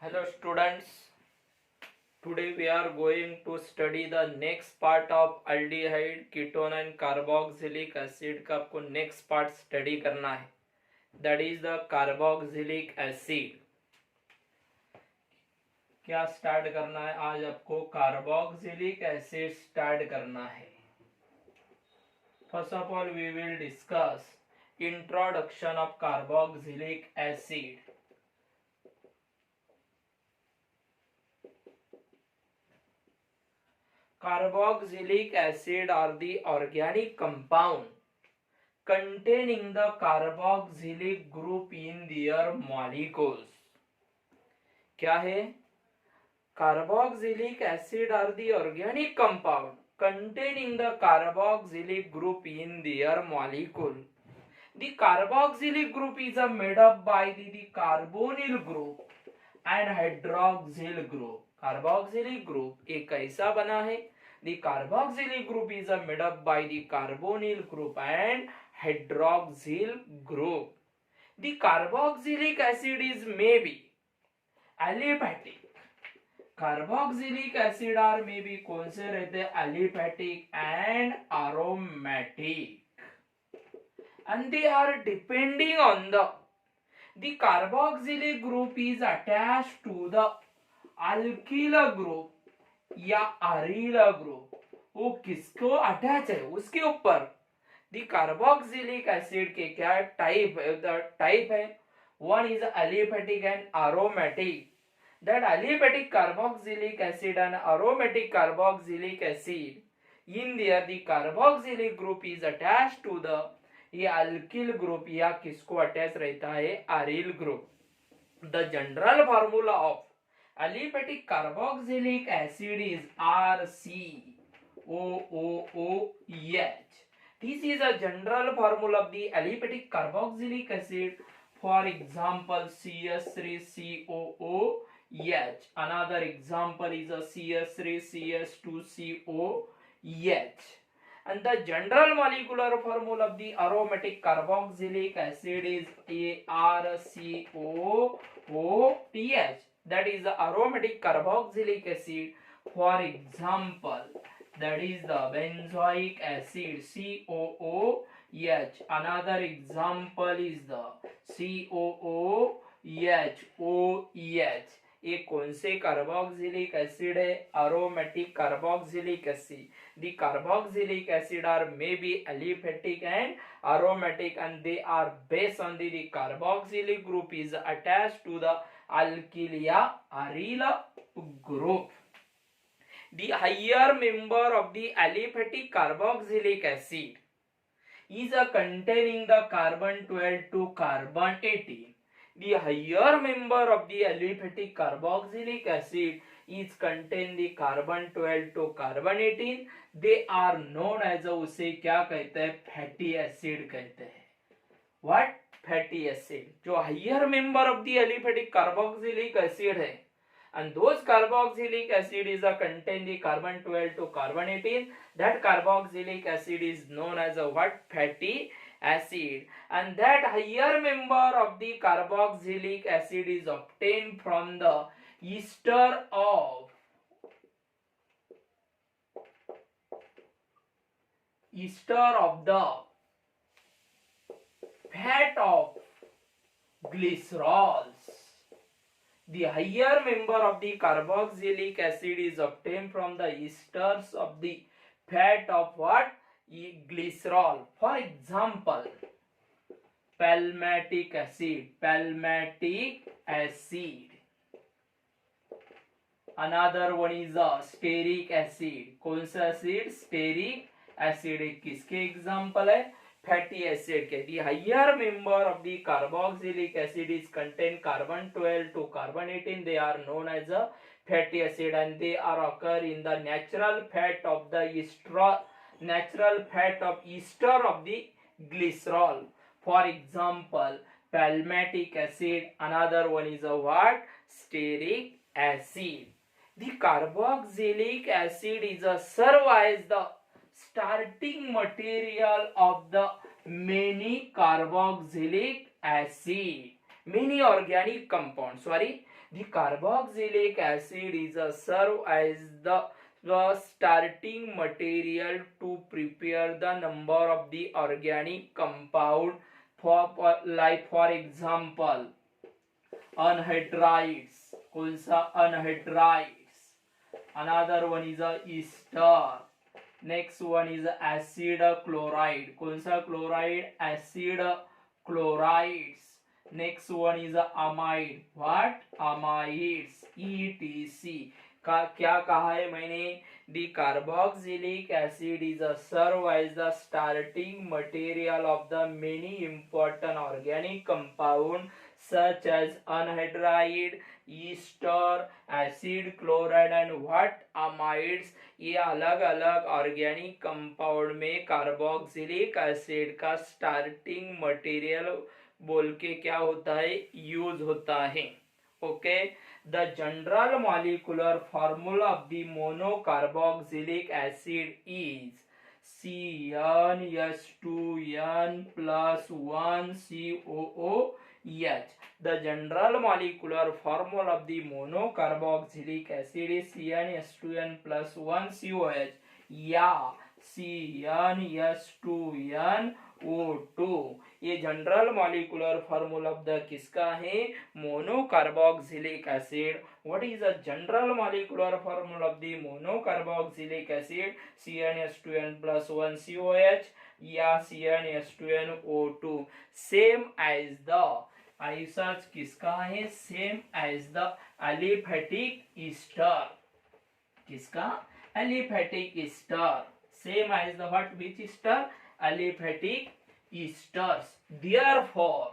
Hello students, today we are going to study the next part of aldehyde, ketone and carboxylic acid का आपको next part study करना है, that is the carboxylic acid। क्या start करना है आज आपको? carboxylic acid start करना है। First of all we will discuss introduction of carboxylic acid। Carboxylic acid are the organic compound containing the carboxylic group in their molecules। क्या है? Carboxylic acid are the organic compound containing the carboxylic group in their molecule। The carboxylic group is made up by the carbonyl group and hydroxyl group। Carboxylic group एक कैसा बना है? The carboxylic group is made up by the carbonyl group and hydroxyl group। The carboxylic acid is maybe aliphatic। Carboxylic acid are में भी कौन से रहते हैं? Aliphatic and aromatic and they are depending on the carboxylic group is attached to the alkyl group या अरील group, वो किसको attach है? उसके ऊपर। दी कार्बोक्सिलिक एसिड के क्या टाइप है? द टाइप है one is aliphatic and aromatic. That aliphatic carboxylic acid and aromatic carboxylic acid in there the carboxylic group is attached to the ये अल्किल ग्रुप या किसको अटैच रहता है? Aryl group. The general formula of aliphatic carboxylic acid is RCOOOH। This is a general formula of the aliphatic carboxylic acid. For example, CS3COOH. Another example is a CS3CS2COH. And the general molecular formula of the aromatic carboxylic acid is ARCOOH। That is the aromatic carboxylic acid. For example, that is the benzoic acid COOH. Another example is the COOH। ये कौन से carboxylic acid है? aromatic carboxylic acid। The carboxylic acid are maybe aliphatic and aromatic and they are based on the carboxylic group is attached to the alkyl या aryl group। The higher member of the aliphatic carboxylic acid is containing the carbon 12 to carbon 18। The higher member of the aliphatic carboxylic acid is contain the carbon 12 to carbon 18। They are known as उसे क्या कहते हैं? Fatty acid कहते हैं। What? Fatty acid. जो higher member of the aliphatic carboxylic acid है and those carboxylic acid is a contain the carbon 12 to carbon 18। that carboxylic acid is known as a what? Fatty acid। and that higher member of the carboxylic acid is obtained from the ester of the fat of glycerols। The higher member of the carboxylic acid is obtained from the esters of the fat of what? Glycerol। For example, palmitic acid। Another one is a stearic acid। कौन सा acid? stearic acid। किसके example है? Fatty acid के। The higher member of the carboxylic acid is contain carbon 12 to carbon 18। They are known as a fatty acid and they are occur in the natural fat of the ester of the glycerol। For example, palmitic acid। Another one is a what? Stearic acid। The carboxylic acid is a serve as the starting material of the many carboxylic acid। many organic compounds The carboxylic acid is a serve as the starting material to prepare the number of the organic compound for example anhydrides. कौन सा anhydrides? Another one is a ester. Next one is acid chloride. कौन सा chloride? Acid chlorides. Next one is amide. What? Amides. etc. का क्या कहा है मैंने? The carboxylic acid is a serve as the starting material of the many important organic compound such as anhydride, ester, acid chloride and what? Amides. ये अलग अलग organic compound में carboxylic acid का स्टार्टिंग मटेरियल बोल के क्या होता है? यूज होता है. Okay. The general molecular formula of the monocarboxylic acid is CnH2n plus 1 COOH. The general molecular formula of the monocarboxylic acid is CnH2n plus 1 COH या CnH2n O2. ये general molecular formula of the किसका है? Monocarboxylic acid. What is the general molecular formula of the monocarboxylic acid? CnH2n plus 1 COH या CnH2nO2. Same as the ऐसा किसका है? Same as the aliphatic ester. किसका? Aliphatic ester. Same as the what? Which ester? Aliphatic esters. Therefore,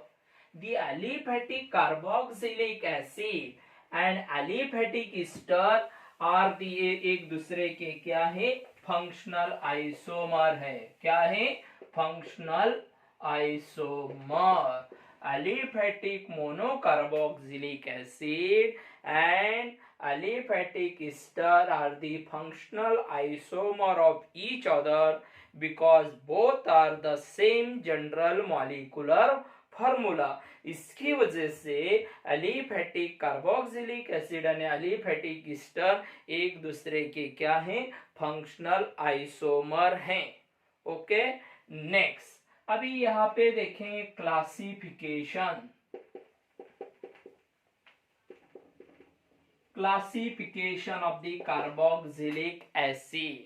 the aliphatic carboxylic acid and aliphatic ester are the एक दूसरे के क्या है? फंक्शनल आइसोमर है. क्या है? Functional isomer. Aliphatic monocarboxylic acid and aliphatic ester are the functional isomer of each other because both are the same general molecular formula. इसकी वजह से एलिफेटिक कार्बोक्सिलिक एसिड और एलिफेटिक ईस्टर एक दूसरे के क्या हैं? फंक्शनल आइसोमर हैं. ओके. नेक्स्ट अभी यहाँ पे देखेंगे classification. Classification of the carboxylic acid.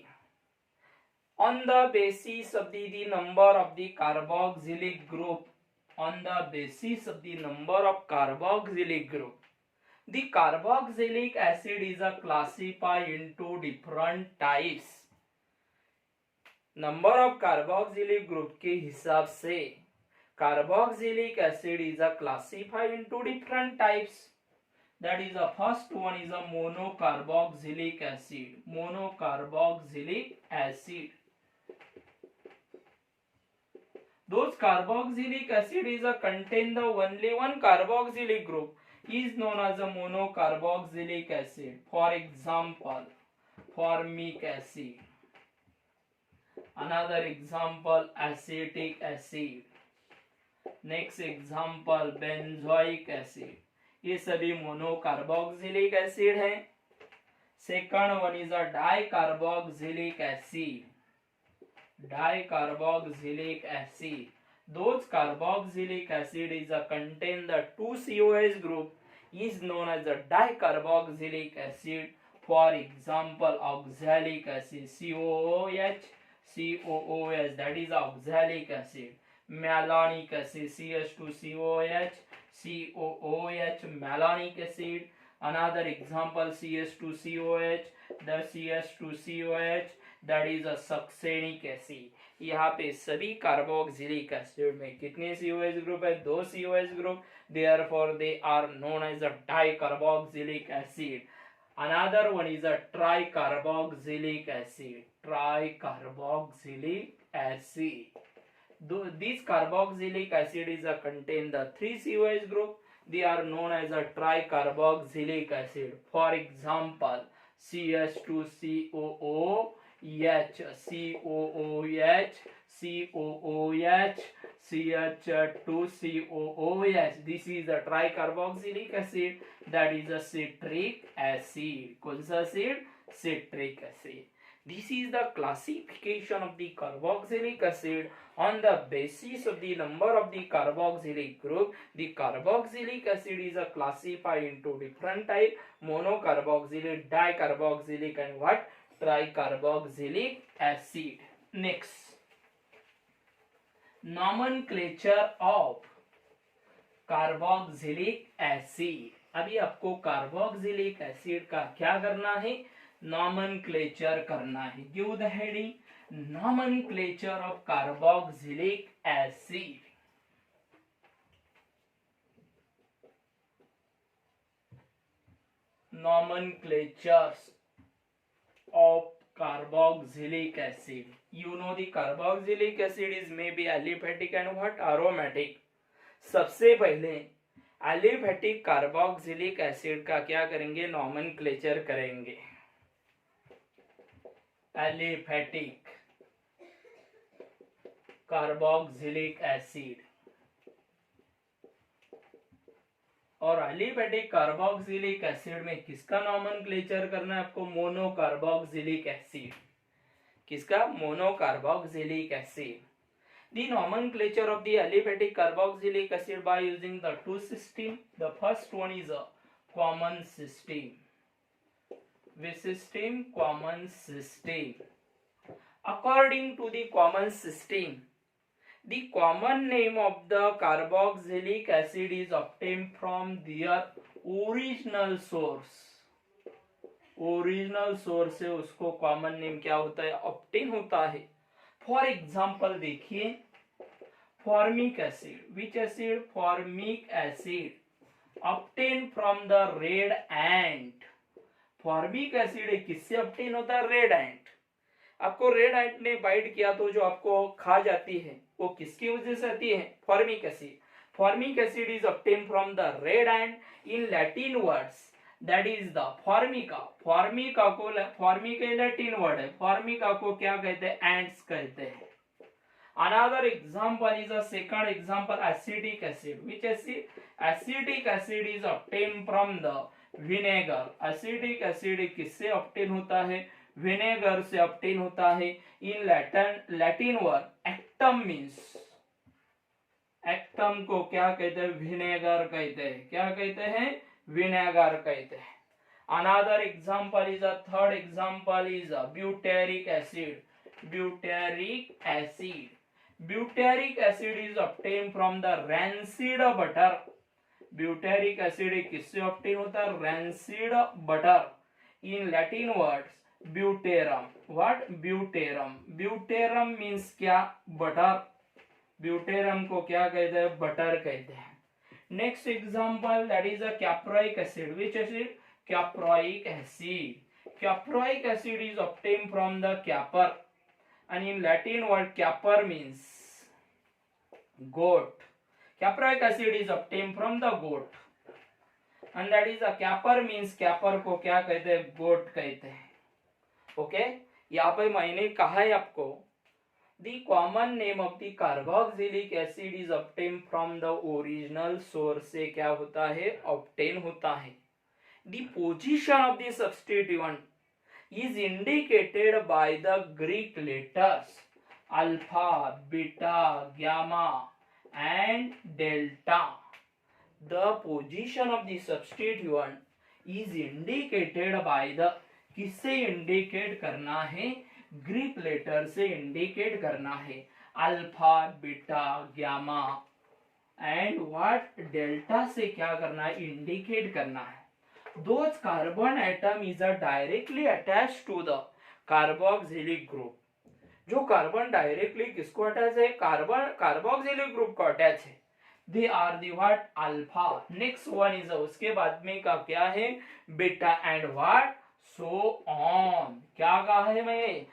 On the basis of the number of the carboxylic group, on the basis of the number of carboxylic group, the carboxylic acid is classified into different types. Number of carboxylic group के हिसाब से carboxylic acid is classified into different types. That is the first one is a monocarboxylic acid. Monocarboxylic acid. Those carboxylic acid is contain the only one carboxylic group is known as a monocarboxylic acid. For example, formic acid. Another example, acetic acid. Next example, benzoic acid. ये सभी monocarboxylic acid है. Second one is a dicarboxylic acid. Dicarboxylic acid. Those carboxylic acid is contain the two COH group is known as a dicarboxylic acid. For example, oxalic acid COOH, COOH, that is oxalic acid. Malonic acid CH2COH, COOH, malonic acid. Another example CH2COH, the CH2COH, that is a succinic acid. यहाँ पे सभी carboxylic acid में कितने COH group है? 2 COH group. Therefore they are known as a dicarboxylic acid. Another one is a tricarboxylic acid. Tricarboxylic acid. This carboxylic acid is contain the 3 COH group. They are known as a tricarboxylic acid. For example, CH2COOH, COOH, COOH, CH2COOH. This is a tricarboxylic acid, that is a citric acid. कौन सा acid? Citric acid. This is the classification of the carboxylic acid on the basis of the number of the carboxylic group. The carboxylic acid is classified into different type: monocarboxylic, dicarboxylic, and what? Tricarboxylic acid. Next, nomenclature of carboxylic acid. अभी आपको carboxylic acid का क्या करना है? Nomenclature करना है. Give the heading, nomenclature of carboxylic acid. Nomenclatures of carboxylic acid. You know the carboxylic acid is maybe aliphatic and what? Aromatic. सबसे पहले एलिफेटिक कार्बोक्सिलिक एसिड का क्या करेंगे? नॉमेनक्लेचर करेंगे. Aliphatic carboxylic acid. और एलिफेटिक कार्बोक्सिलिक एसिड में किसका nomenclature करना है आपको? Monocarboxylic acid. किसका? Monocarboxylic acid. The nomenclature of the aliphatic carboxylic acid by using the two system. The first one is a common system. Which system? Common system. According to the common system, the common name of the carboxylic acid is obtained from their original source. Original source से उसको common name क्या होता है? Obtain होता है. For example देखिए, formic acid. Which acid? Formic acid obtain from the red ant. Formic acid किससे obtain होता है? रेड एंट. आपको रेड एंट ने बाइट किया तो जो आपको खा जाती है वो किसकी वजह से आती है? Formic acid. Formic acid is obtain from the red ant. In Latin words that is the formica. Formica को, फॉर्मिका लैटिन वर्ड है, फॉर्मिका को क्या कहते हैं? एंट्स कहते हैं. Another example is a second example acidic acid. Which acid? Acidic acid is obtain from the vinegar. Acidic acid किससे obtain होता है? विनेगर से ऑब्टेन होता है. In Latin word acetum means, acetum को क्या कहते हैं? विनेगर कहते हैं. क्या कहते हैं? विनेगर कहते हैं. Another example is a third example is a butyric acid. Butyric acid. Butyric acid is obtain from the rancid butter. Butyric acid किससे ऑब्टेन होता है? Rancid butter. In Latin words butyrum. What? Butyrum. Butyrum means क्या? Butter. Butyrum को क्या कहते हैं? Butter कहते हैं. Next example that is a caproic acid. Which acid? Caproic acid. Caproic acid is obtained from the capper, and in Latin word capper means goat. Caproic acid is obtained from the goat, and that is a capper means capper को क्या कहते हैं? goat कहते हैं. Okay, यहाँ पे मैंने कहा है आपको the common name of the carboxylic acid is obtained from the original source से क्या होता है? obtain होता है. The position of the substituent is indicated by the Greek letters alpha, beta, gamma and delta. The position of the substituent is indicated by the, किससे indicate करना है? Greek letter से इंडिकेट करना है. Alpha, beta, gamma and what? Delta से क्या करना है? इंडिकेट करना है. Those carbon atom is directly attached to the carboxylic group. जो कार्बन डायरेक्टली किसको अटैच है? कार्बन कार्बोक्सिलिक ग्रुप को अटैच है. They are the what? Alpha. Next one is, उसके बाद में का क्या है? Beta and what? So on. क्या कहा है मैं?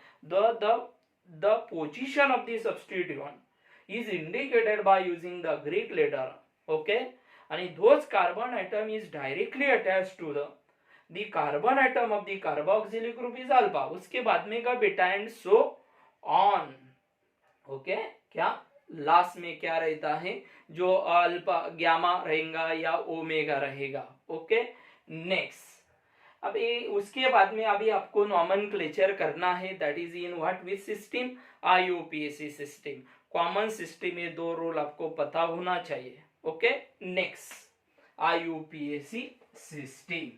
the position of the substituent is indicated by using the Greek letter. Okay, and those carbon atom is directly attached to the carbon atom of the carboxylic group is alpha. उसके बाद में का beta and so on. Okay, क्या last में क्या रहता है, जो अल्फा गामा रहेगा या ओमेगा रहेगा। ओके, नेक्स्ट अभी उसके बाद में अभी आपको नॉमेनक्लेचर करना है, that is in what which system, IUPAC system. Common system में दो रूल आपको पता होना चाहिए। ओके, नेक्स्ट आईयूपीएसी सिस्टम,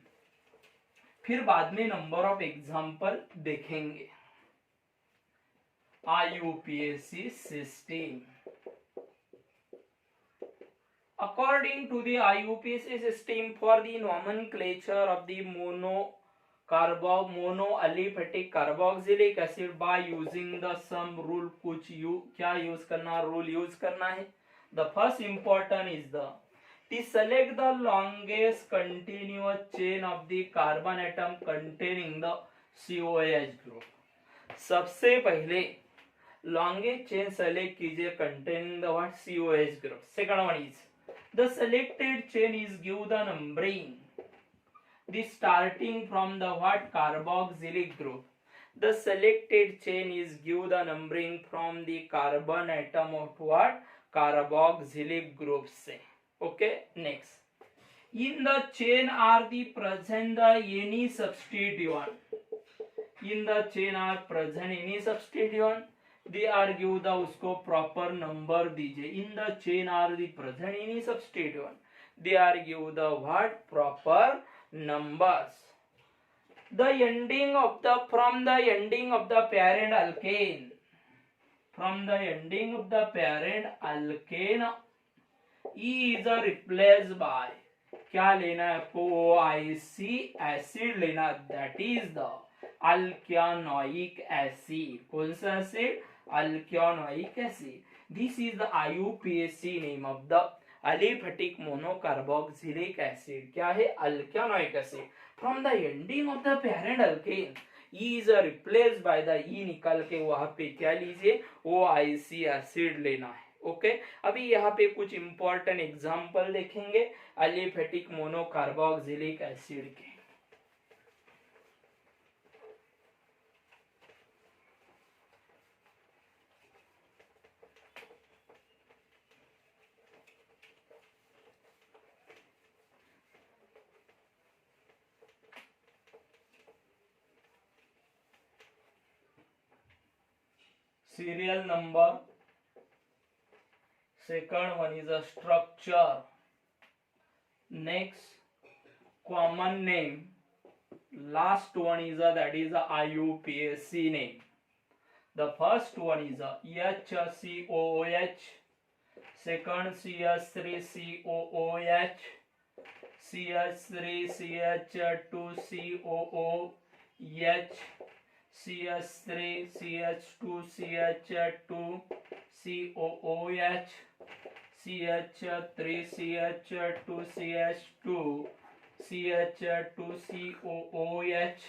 फिर बाद में नंबर ऑफ एग्जांपल देखेंगे। IUPAC system, according to the IUPAC system, for the nomenclature of the monoaliphatic carboxylic acid by using the some rule, कुछ क्या यूज करना, रूल यूज करना है। The first important is the select the longest continuous chain of the carbon atom containing the COH group। सबसे पहले longest chain select कीजिए containing the what, COH group। Second one is the selected chain is give the numbering, the starting from the what, carboxylic group। The selected chain is give the numbering from the carbon atom of what, carboxylic group से। Okay, next in the chain are the present the any substituent, in the chain are present any substituent, they are give the उसको proper number दीजिए। In the chain are the present any substituent, they are give the what, proper numbers. The ending of the from the ending of the parent alkane, from the ending of the parent alkane E is replace by, क्या लेना है आपको, OIC acid लेना, that is the alkanoic acid. कौन सा acid, alkanoic acid. This is the IUPAC name of the aliphatic monocarboxylic acid, क्या है, alkanoic acid. From the ending of the parent alkane E is replaced by the E, निकाल के वहां पे क्या लीजिए, OIC एसिड लेना है। ओके, अभी यहाँ पे कुछ इंपॉर्टेंट एग्जांपल देखेंगे एलिफेटिक मोनोकार्बोक्सिलिक एसिड के। serial number, second one is a structure, next common name, last one is a that is a IUPAC name। The first one is a HCOOH, second CH3COOH, CH3CH2COOH, CH3CH2CH2 COOH, CH3CH2CH2 CH2COOH,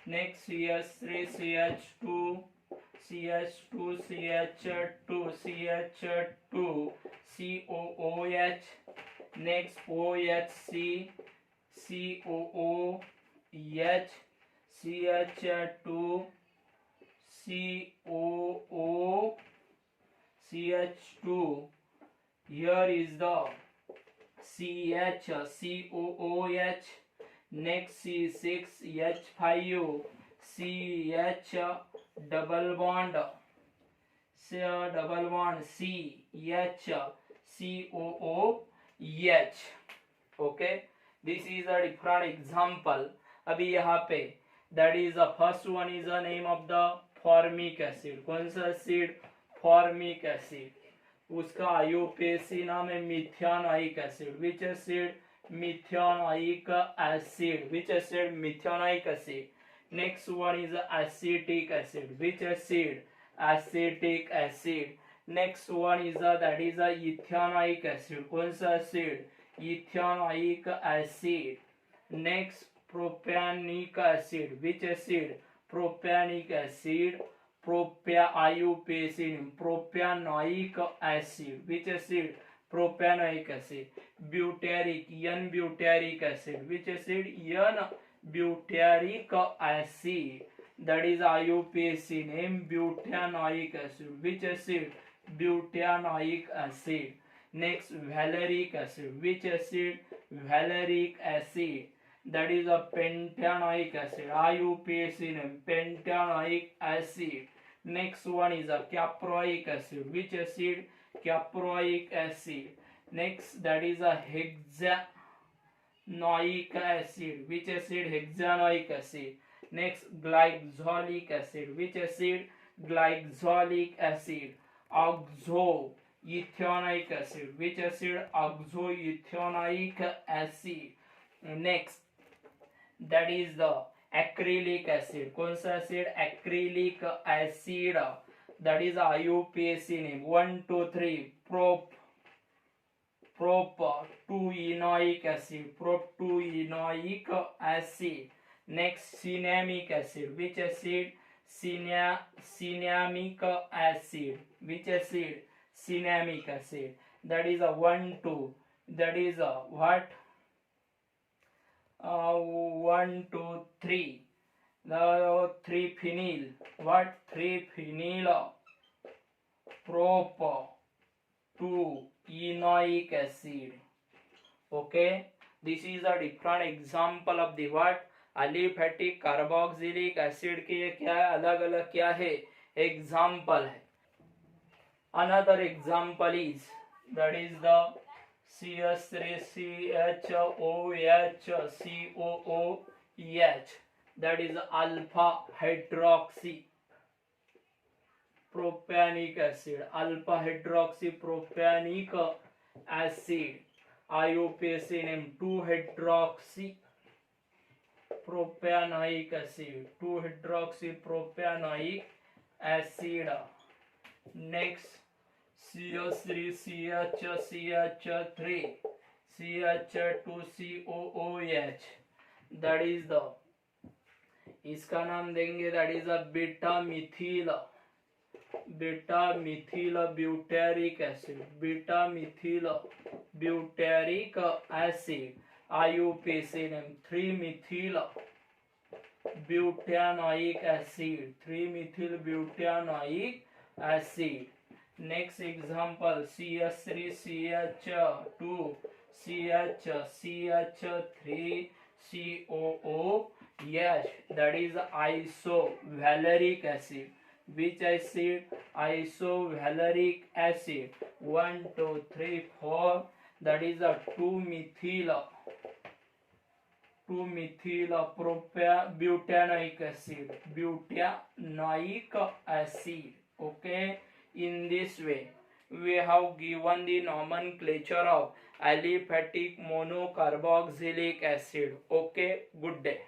next CH3CH2 CH2CH2 CH2 COOH, next OHC COOH CH2 COO CH2, here is the CH next C6H5 CH double bond C H COOH। okay, this is a different example। अभी यहाँ पे that is the first one is the name of the formic acid। कौन सा acid, formic acid. उसका IUPAC नाम है methanoic acid. Which acid, methanoic acid. Which acid, methanoic acid. Next one is acetic acid. Which acid, acetic acid. Next one is that is ethanoic acid. कौन सा acid, ethanoic acid. Next propionic acid. Which acid, propionic acid. IUPAC propanoic acid. Which acid, propanoic acid. Butyric, N butyric acid. Which acid, N butyric acid. that is IUPAC name butanoic acid. Which acid? Butanoic acid. Next, valeric acid. Which acid? Valeric acid. That is a pentanoic acid. IUPAC name pentanoic acid. Next one is a caproic acid. Which acid? Caproic acid. Next, that is a hexanoic acid. Which acid? Hexanoic acid. Next, glyxolic acid. Which acid? Glyxolic acid. Oxoethanoic acid. Which acid? Oxoethanoic acid. Next, that is the acrylic acid. कौन सा acid? Acrylic acid. That is IUPAC name 1 2 3 prop-2-enoic acid. Prop-2-enoic acid. Next, cinnamic acid. Which acid? Cinnamic acid. Which acid? Cinnamic acid. That is a 1 2. That is a what? 1 2 3. The 3-phenyl. What? 3-phenyl prop-2-enoic acid. Okay, this is a different example of the what? Aliphatic carboxylic acid के ये क्या है? अलग अलग क्या है? Example है. Another example is that is the CH3CHOOH. That is alpha hydroxy propanic acid. Alpha hydroxy propanic acid. IUPAC name 2-hydroxy propanoic acid. 2-hydroxy propanoic acid. Next, CH3CH3 CH2COOH. That is the इसका नाम देंगे. That is a beta methyl butyric acid. Beta methyl butyric acid. IUPAC name 3-methyl butanoic acid. 3-methyl butanoic acid. Next example, CH3CH2 CH3COOH. That is isovaleric acid. Which acid? Isovaleric acid. 1 2 3 4. That is a 2-methyl butanoic acid. Butanoic acid. Okay, in this way we have given the nomenclature of aliphatic monocarboxylic acid. Okay, good day.